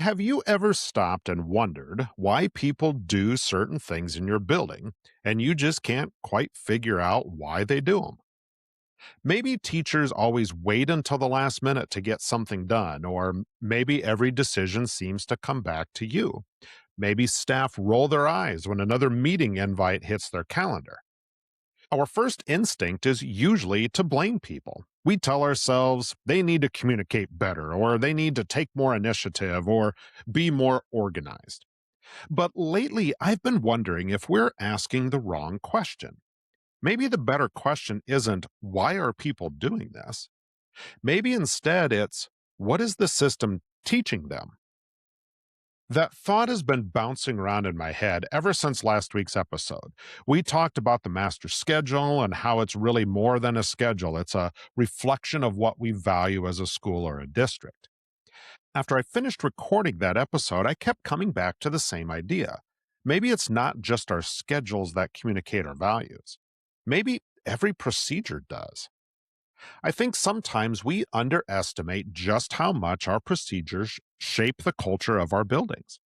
Have you ever stopped and wondered why people do certain things in your building and you just can't quite figure out why they do them? Maybe teachers always wait until the last minute to get something done, or maybe every decision seems to come back to you. Maybe staff roll their eyes when another meeting invite hits their calendar. Our first instinct is usually to blame people. We tell ourselves they need to communicate better, or they need to take more initiative, or be more organized. But lately, I've been wondering if we're asking the wrong question. Maybe the better question isn't, why are people doing this? Maybe instead it's, what is the system teaching them? That thought has been bouncing around in my head ever since last week's episode. We talked about the master schedule and how it's really more than a schedule, it's a reflection of what we value as a school or a district. After I finished recording that episode, I kept coming back to the same idea. Maybe it's not just our schedules that communicate our values. Maybe every procedure does. I think sometimes we underestimate just how much our procedures shape the culture of our buildings.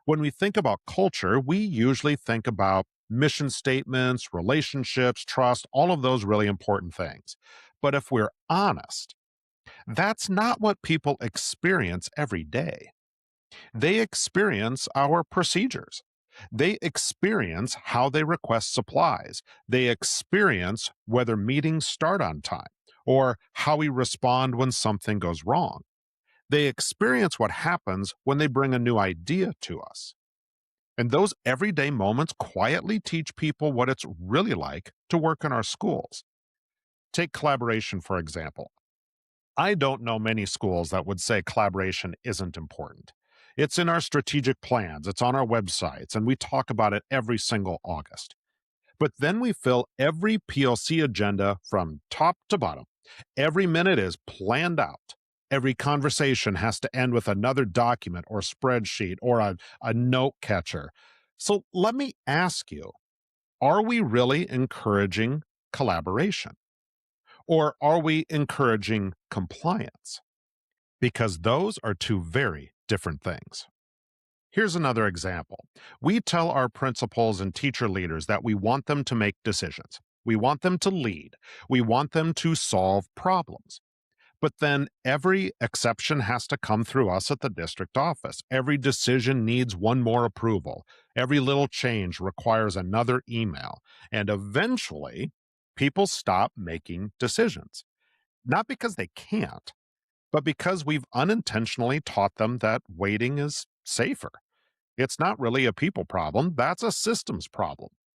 When we think about culture, we usually think about mission statements, relationships, trust, all of those really important things. But if we're honest, that's not what people experience every day. They experience our procedures. They experience how they request supplies. They experience whether meetings start on time or how we respond when something goes wrong. They experience what happens when they bring a new idea to us. And those everyday moments quietly teach people what it's really like to work in our schools. Take collaboration, for example. I don't know many schools that would say collaboration isn't important. It's in our strategic plans, it's on our websites, and we talk about it every single August. But then we fill every PLC agenda from top to bottom. Every minute is planned out. Every conversation has to end with another document or spreadsheet or a note catcher. So let me ask you, are we really encouraging collaboration? Or are we encouraging compliance? Because those are two very different things. Here's another example. We tell our principals and teacher leaders that we want them to make decisions. We want them to lead. We want them to solve problems. But then every exception has to come through us at the district office. Every decision needs one more approval. Every little change requires another email. And eventually, people stop making decisions. Not because they can't, but because we've unintentionally taught them that waiting is safer. It's not really a people problem, that's a systems problem.